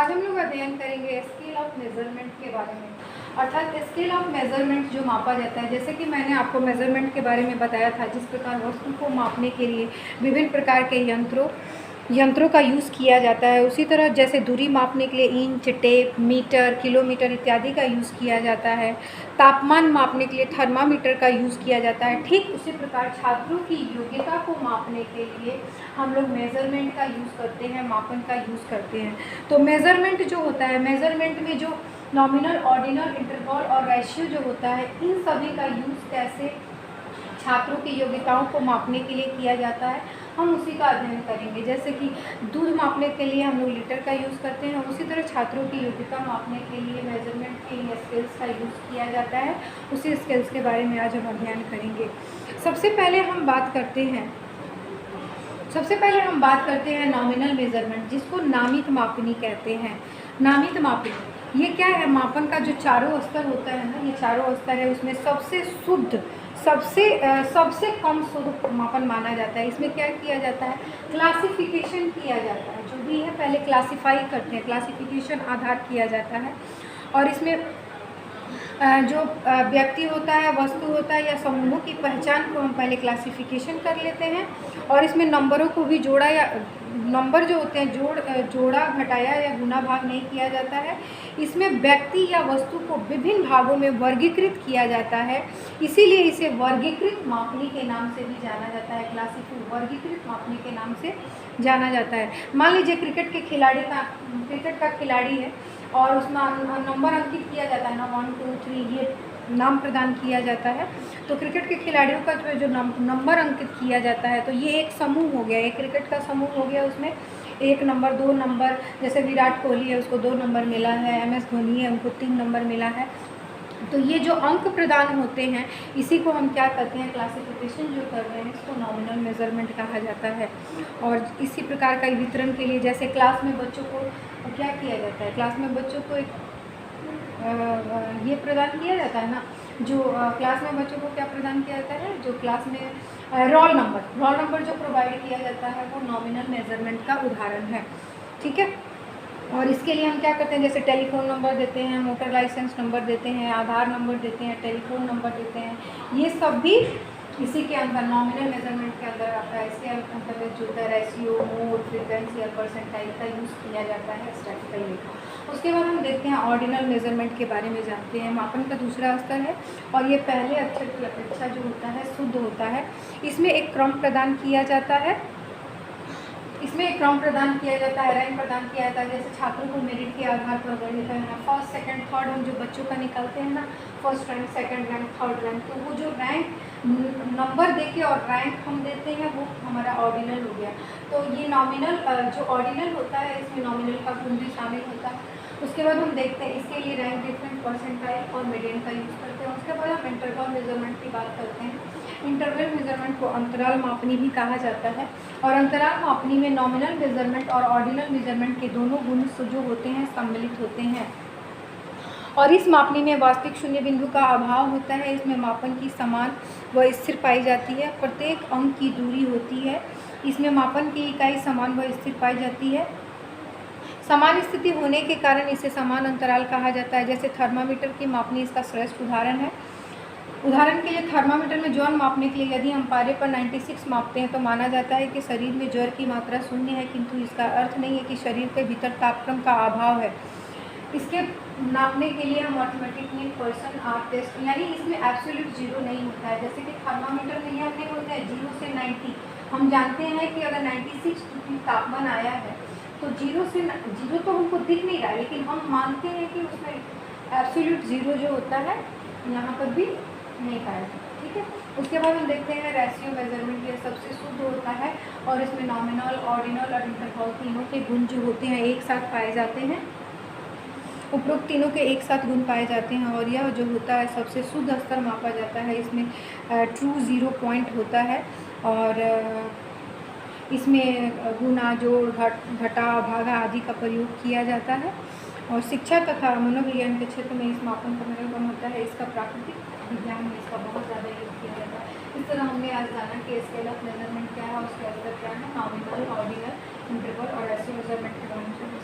आज हम लोग अध्ययन करेंगे स्केल ऑफ मेजरमेंट के बारे में। अर्थात स्केल ऑफ मेजरमेंट जो मापा जाता है, जैसे कि मैंने आपको मेजरमेंट के बारे में बताया था, जिस प्रकार वस्तु को मापने के लिए विभिन्न प्रकार के यंत्रों का यूज़ किया जाता है, उसी तरह जैसे दूरी मापने के लिए इंच, टेप, मीटर, किलोमीटर इत्यादि का यूज़ किया जाता है। तापमान मापने के लिए थर्मामीटर का यूज़ किया जाता है। ठीक उसी प्रकार छात्रों की योग्यता को मापने के लिए हम लोग मेज़रमेंट का यूज़ करते हैं, मापन का यूज़ करते हैं। तो मेज़रमेंट जो होता है, मेज़रमेंट में जो नॉमिनल, ऑर्डिनल, इंटरवल और रेशियो जो होता है, इन सभी का यूज़ कैसे छात्रों की योग्यताओं को मापने के लिए किया जाता है, हम उसी का अध्ययन करेंगे। जैसे कि दूध मापने के लिए हम लोग लीटर का यूज़ करते हैं, उसी तरह छात्रों की योग्यता मापने के लिए मेजरमेंट के इन स्केल्स का यूज़ किया जाता है। उसी स्केल्स के बारे में आज हम अध्ययन करेंगे। सबसे पहले हम बात करते हैं नॉमिनल मेजरमेंट, जिसको नामित मापनी कहते हैं। नामित मापनी ये क्या है? मापन का जो चारों स्तर होता है ना, ये चारों स्तर है, उसमें सबसे शुद्ध, सबसे कम शुद्ध मापन माना जाता है। इसमें क्या किया जाता है? क्लासिफिकेशन किया जाता है। जो भी है पहले क्लासिफाई करते हैं, क्लासिफिकेशन आधार किया जाता है। और इसमें जो व्यक्ति होता है, वस्तु होता है या समूहों की पहचान को हम पहले क्लासिफिकेशन कर लेते हैं। और इसमें नंबरों को भी जोड़ा या नंबर जो होते हैं जोड़ा, घटाया या गुना भाग नहीं किया जाता है। इसमें व्यक्ति या वस्तु को विभिन्न भागों में वर्गीकृत किया जाता है, इसीलिए इसे वर्गीकृत मापनी के नाम से भी जाना जाता है। वर्गीकृत मापनी के नाम से जाना जाता है। मान लीजिए क्रिकेट का खिलाड़ी है और उसमें नंबर अंकित किया जाता है ना, 1 2 3, ये नाम प्रदान किया जाता है। तो क्रिकेट के खिलाड़ियों का जो नंबर अंकित किया जाता है, तो ये एक समूह हो गया, एक क्रिकेट का समूह हो गया। उसमें 1 नंबर, 2 नंबर, जैसे विराट कोहली है उसको 2 नंबर मिला है, MS धोनी है उनको 3 नंबर मिला है। तो ये जो अंक प्रदान होते हैं, इसी को हम क्या कहते हैं? क्लासिफिकेशन जो कर रहे हैं, इसको नॉमिनल मेजरमेंट कहा जाता है। और इसी प्रकार का वितरण के लिए जैसे क्लास में बच्चों को क्या किया जाता है? क्लास में बच्चों को एक ये प्रदान किया जाता है ना, जो क्लास में बच्चों को क्या प्रदान किया जाता है? जो क्लास में रोल नंबर जो प्रोवाइड किया जाता है, वो नॉमिनल मेजरमेंट का उदाहरण है। ठीक है। और इसके लिए हम क्या करते हैं? जैसे टेलीफोन नंबर देते हैं, मोटर लाइसेंस नंबर देते हैं, आधार नंबर देते हैं, टेलीफोन नंबर देते हैं। ये सब भी इसी के अंदर नॉमिनल मेजरमेंट के अंदर आता है। इसके अंतर्गत जो होता है रेशियो, मोड, फ्रीक्वेंसी और परसेंटाइल का यूज़ किया जाता है स्टैटिस्टिकली। उसके बाद हम देखते हैं ऑर्डिनल मेजरमेंट के बारे में जानते हैं। मापन का दूसरा स्तर है और ये पहले अक्षर की अपेक्षा जो होता है शुद्ध होता है। इसमें एक क्रम प्रदान किया जाता है, रैंक प्रदान किया जाता है। जैसे छात्रों को मेरिट के आधार पर गणित है, फर्स्ट, सेकंड, थर्ड हम जो बच्चों का निकालते हैं ना, first rank, second rank, third rank, तो वो जो रैंक नंबर देके और रैंक हम देते हैं, वो हमारा ऑर्डिनल हो गया। तो ये नॉमिनल जो ऑर्डिनल होता है, इसमें नॉमिनल का गुण भी शामिल होता है। उसके बाद हम देखते हैं इसके लिए रैंक डिफरेंस, परसेंटाइल और मीडियन का यूज़ करते हैं। उसके बाद हम इंटरवल मेजरमेंट की बात करते हैं। इंटरवल मेजरमेंट को अंतराल मापनी भी कहा जाता है। और अंतराल मापनी में नॉमिनल मेजरमेंट और ऑर्डिनल मेजरमेंट के दोनों गुण जो होते हैं सम्मिलित होते हैं। और इस मापनी में वास्तविक शून्य बिंदु का अभाव होता है। इसमें मापन की समान व स्थिर पाई जाती है। प्रत्येक अंक की दूरी होती है। इसमें मापन की इकाई समान व स्थिर पाई जाती है। समान स्थिति होने के कारण इसे समान अंतराल कहा जाता है। जैसे थर्मामीटर की मापनी इसका श्रेष्ठ उदाहरण है। उदाहरण के लिए थर्मामीटर में ज्वर मापने के लिए यदि हम पारे पर 96 मापते हैं तो माना जाता है कि शरीर में ज्वर की मात्रा शून्य है, किंतु इसका अर्थ नहीं है कि शरीर के भीतर तापक्रम का अभाव है। इसके नापने के लिए हम अर्थमेटिक मीन, पर्सन आवर टेस्ट, यानी इसमें एब्सोल्यूट जीरो नहीं होता है। जैसे कि थर्मामीटर में यह नहीं होता है 0 से 90। हम जानते हैं कि अगर 96 डिग्री तापमान आया है तो 0 तो हमको दिख नहीं रहा है, लेकिन हम मानते हैं कि उसमें एब्सोल्यूट जीरो जो होता है यहाँ पर भी नहीं पाया जाता। ठीक है। उसके बाद हम देखते हैं रेशियो मेजरमेंट। ये सबसे शुद्ध होता है और इसमें नॉमिनल, ऑर्डिनल और इंटरवल तीनों के गुण जो होते हैं एक साथ पाए जाते हैं। उपरोक्त तीनों के एक साथ गुण पाए जाते हैं और यह जो होता है सबसे शुद्ध स्तर मापा जाता है। इसमें ट्रू जीरो पॉइंट होता है और इसमें गुणा, जोड़, घटा, भागा आदि का प्रयोग किया जाता है। और शिक्षा तथा मनोविज्ञान के क्षेत्र में इस मापन का निर्माण होता है। इसका प्राकृतिक विज्ञान में इसका बहुत ज़्यादा यूज किया जाता है। इस तरह हमने आज जाना कि स्केल ऑफ मेजरमेंट क्या है, उसके अंदर क्या है, नॉमिनल, ऑर्डिनल, इंटरवल और रेशियो मेजरमेंट के बारे में।